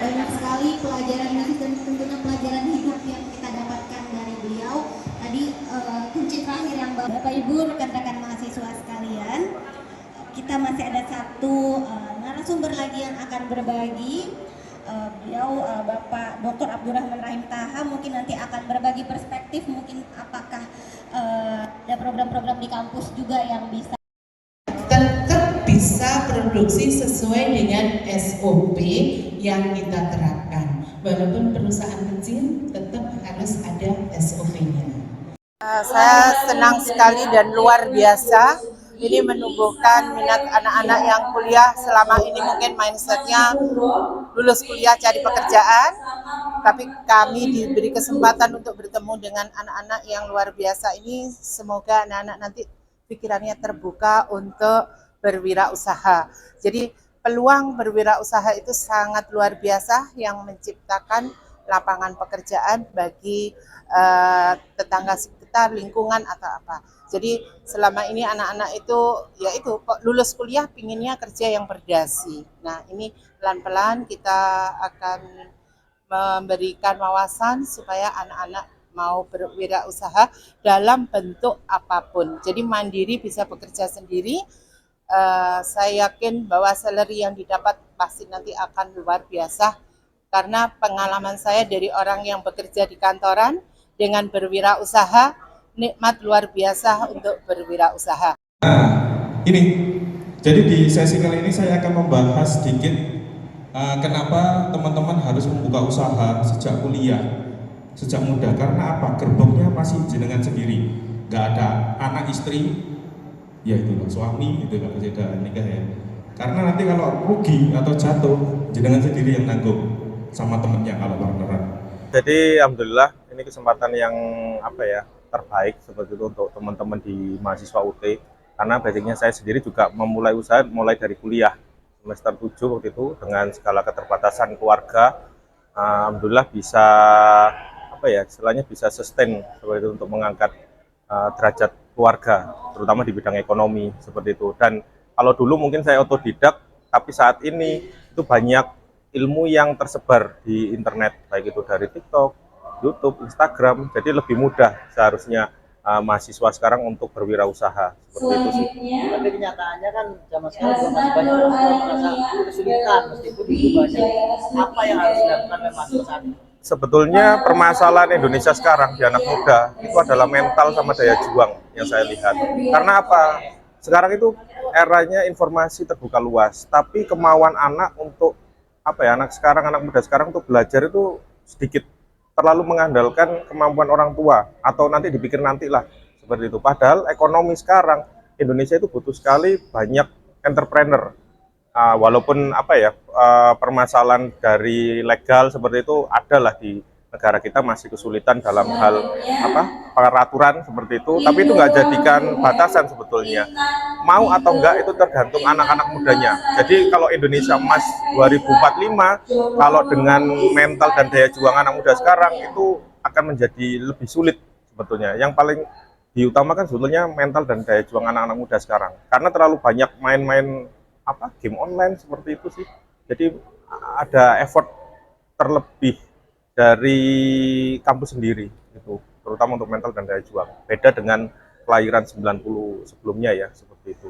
banyak sekali pelajaran musik dan tentunya pelajaran hidup yang kita dapatkan dari beliau. Tadi kunci terakhir yang Bapak Ibu rekan-rekan mahasiswa sekalian, kita masih ada satu narasumber lagi yang akan berbagi. Beliau Bapak Dr. Abdurrahman Rahim Taha mungkin nanti akan berbagi perspektif, mungkin apakah ada program-program di kampus juga yang bisa tetap bisa produksi sesuai dengan SOP yang kita terapkan. Walaupun perusahaan kecil tetap harus ada SOP-nya. Saya senang sekali dan luar biasa. Ini menumbuhkan minat anak-anak yang kuliah selama ini mungkin mindsetnya lulus kuliah cari pekerjaan, tapi kami diberi kesempatan untuk bertemu dengan anak-anak yang luar biasa ini. Semoga anak-anak nanti pikirannya terbuka untuk berwirausaha. Jadi peluang berwirausaha itu sangat luar biasa yang menciptakan lapangan pekerjaan bagi tetangga sekitar, lingkungan atau apa. Jadi selama ini anak-anak itu yaitu lulus kuliah pinginnya kerja yang berdasi. Nah ini pelan-pelan kita akan memberikan wawasan supaya anak-anak mau berwirausaha dalam bentuk apapun. Jadi mandiri, bisa bekerja sendiri. Saya yakin bahwa salary yang didapat pasti nanti akan luar biasa. Karena pengalaman saya dari orang yang bekerja di kantoran dengan berwirausaha, nikmat luar biasa untuk berwirausaha. Nah, ini. Jadi di sesi kali ini saya akan membahas sedikit kenapa teman-teman harus membuka usaha sejak kuliah, sejak muda. Karena apa? Gerbongnya masih jenengan sendiri. Nggak ada anak istri, ya itu suami, itu nggak ada nikah ya. Karena nanti kalau rugi atau jatuh, jenengan sendiri yang nanggung sama temennya kalau partneran. Jadi alhamdulillah ini kesempatan yang terbaik seperti itu untuk teman-teman di mahasiswa UT, karena basicnya saya sendiri juga memulai usaha mulai dari kuliah semester 7 waktu itu dengan segala keterbatasan keluarga. Alhamdulillah bisa istilahnya bisa sustain seperti itu untuk mengangkat derajat keluarga, terutama di bidang ekonomi seperti itu. Dan kalau dulu mungkin saya otodidak, tapi saat ini itu banyak ilmu yang tersebar di internet, baik itu dari TikTok, YouTube, Instagram, jadi lebih mudah seharusnya mahasiswa sekarang untuk berwirausaha seperti itu sih. Tapi kenyataannya kan zaman sekarang juga masih banyak orang merasa kesulitan meskipun itu banyak. Apa yang harus dilakukan oleh mahasiswa saat ini? Sebetulnya permasalahan Indonesia sekarang di anak muda itu adalah mental sama daya juang yang saya lihat. Karena apa? Sekarang itu eranya informasi terbuka luas, tapi kemauan anak untuk anak muda sekarang untuk belajar itu sedikit terlalu mengandalkan kemampuan orang tua atau nanti dipikir nantilah seperti itu. Padahal ekonomi sekarang Indonesia itu butuh sekali banyak entrepreneur. Walaupun permasalahan dari legal seperti itu adalah di negara kita masih kesulitan dalam hal peraturan seperti itu, tapi itu nggak jadikan batasan sebetulnya. Mau atau enggak itu tergantung anak-anak mudanya. Jadi kalau Indonesia Emas 2045, kalau dengan mental dan daya juang anak muda sekarang itu akan menjadi lebih sulit sebetulnya. Yang paling diutamakan sebetulnya mental dan daya juang anak-anak muda sekarang. Karena terlalu banyak main-main game online seperti itu sih. Jadi ada effort terlebih dari kampus sendiri itu, terutama untuk mental dan daya juang. Beda dengan kelahiran 90 sebelumnya ya, seperti itu.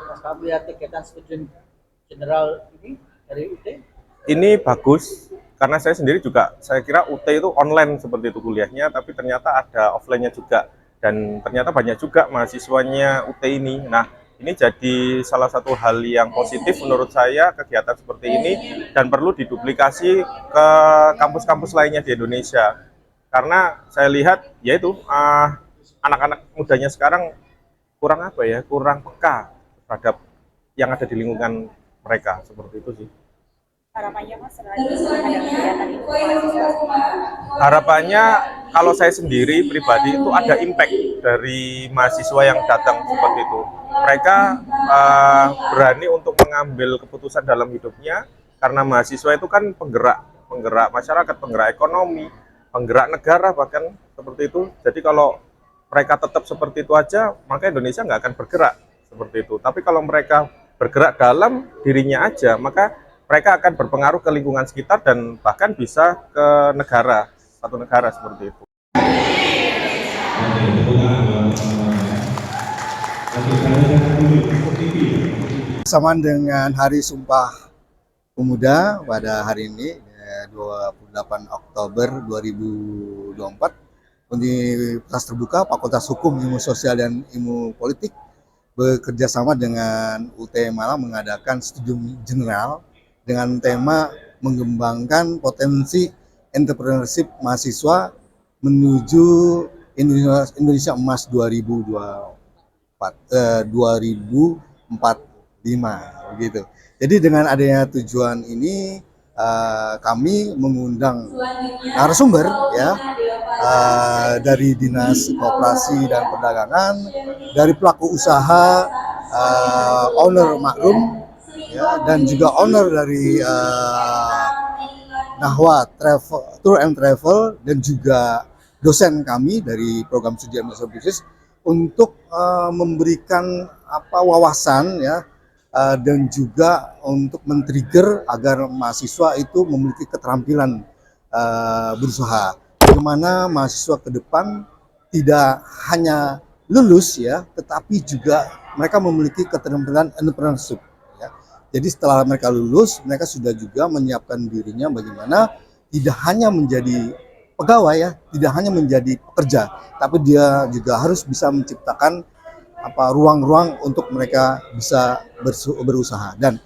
Mas kamu lihat kegiatan studi general ini dari UT? Ini bagus, karena saya sendiri juga, saya kira UT itu online seperti itu kuliahnya, tapi ternyata ada offline-nya juga. Dan ternyata banyak juga mahasiswanya UT ini. Nah, ini jadi salah satu hal yang positif menurut saya kegiatan seperti ini dan perlu diduplikasi ke kampus-kampus lainnya di Indonesia. Karena saya lihat yaitu anak-anak mudanya sekarang kurang kurang peka terhadap yang ada di lingkungan mereka, seperti itu sih. Harapannya Mas terhadap kegiatan itu mahasiswa? Harapannya kalau saya sendiri pribadi itu ada impact dari mahasiswa yang datang seperti itu. Mereka berani untuk mengambil keputusan dalam hidupnya, karena mahasiswa itu kan penggerak masyarakat, penggerak ekonomi, penggerak negara bahkan seperti itu. Jadi kalau mereka tetap seperti itu aja, maka Indonesia nggak akan bergerak seperti itu. Tapi kalau mereka bergerak dalam dirinya aja, maka mereka akan berpengaruh ke lingkungan sekitar dan bahkan bisa ke negara, satu negara seperti itu. Bersamaan dengan Hari Sumpah Pemuda pada hari ini, 28 Oktober 2024, Universitas Terbuka Fakultas Hukum, Ilmu Sosial dan Ilmu Politik bekerja sama dengan UT Malang mengadakan studium general dengan tema mengembangkan potensi entrepreneurship mahasiswa menuju Indonesia Emas 2045 begitu. Jadi dengan adanya tujuan ini kami mengundang narasumber ya dari Dinas Koperasi dan Perdagangan, dari pelaku usaha, owner Makrum ya, dan juga owner dari Nahwa Tour and Travel, dan juga dosen kami dari program studi administrasi bisnis untuk memberikan wawasan ya, dan juga untuk men-trigger agar mahasiswa itu memiliki keterampilan berusaha. Bagaimana mahasiswa ke depan tidak hanya lulus ya, tetapi juga mereka memiliki keterampilan entrepreneurship. Ya. Jadi setelah mereka lulus, mereka sudah juga menyiapkan dirinya bagaimana tidak hanya menjadi pegawai ya, tidak hanya menjadi pekerja, tapi dia juga harus bisa menciptakan ruang-ruang untuk mereka bisa berusaha. Dan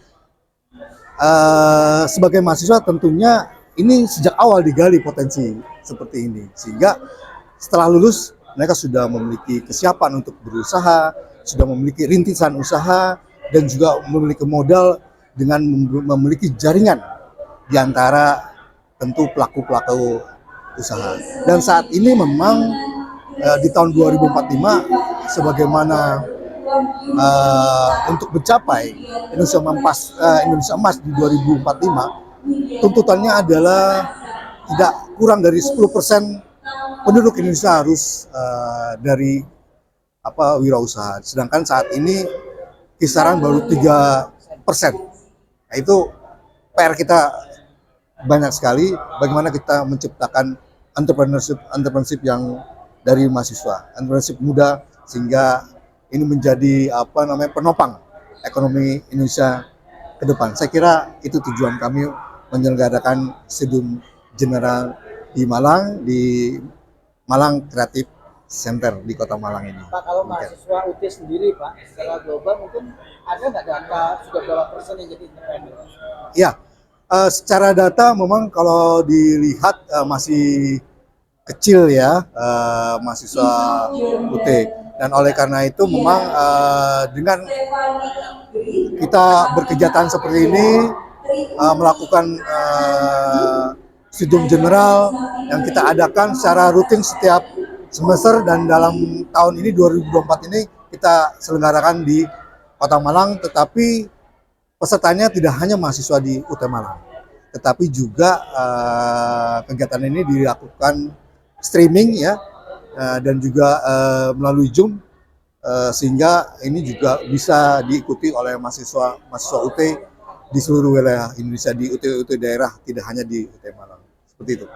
sebagai mahasiswa tentunya ini sejak awal digali potensi seperti ini, sehingga setelah lulus mereka sudah memiliki kesiapan untuk berusaha, sudah memiliki rintisan usaha, dan juga memiliki modal dengan memiliki jaringan di antara tentu pelaku-pelaku usaha. Dan saat ini memang di tahun 2045 sebagaimana untuk mencapai Indonesia Emas di 2045, tuntutannya adalah tidak kurang dari 10% penduduk Indonesia harus dari wirausaha. Sedangkan saat ini kisaran baru 3%. Nah, itu PR kita banyak sekali, bagaimana kita menciptakan entrepreneurship yang dari mahasiswa, entrepreneurship muda, sehingga ini menjadi penopang ekonomi Indonesia ke depan. Saya kira itu tujuan kami menyelenggarakan studium general di Malang Creative Center di Kota Malang ini. Pak, kalau mahasiswa UT sendiri Pak, secara global mungkin ada nggak data sudah berapa persen yang jadi entrepreneur? Ya, secara data memang kalau dilihat masih kecil ya mahasiswa UT, dan oleh karena itu memang dengan kita berkegiatan seperti ini, melakukan studium general yang kita adakan secara rutin setiap semester, dan dalam tahun ini 2024 ini kita selenggarakan di Kota Malang, tetapi pesertanya tidak hanya mahasiswa di UT Malang, tetapi juga kegiatan ini dilakukan streaming ya, dan juga melalui Zoom, sehingga ini juga bisa diikuti oleh mahasiswa UT di seluruh wilayah Indonesia, di UT daerah, tidak hanya di UT Malang. Seperti itu.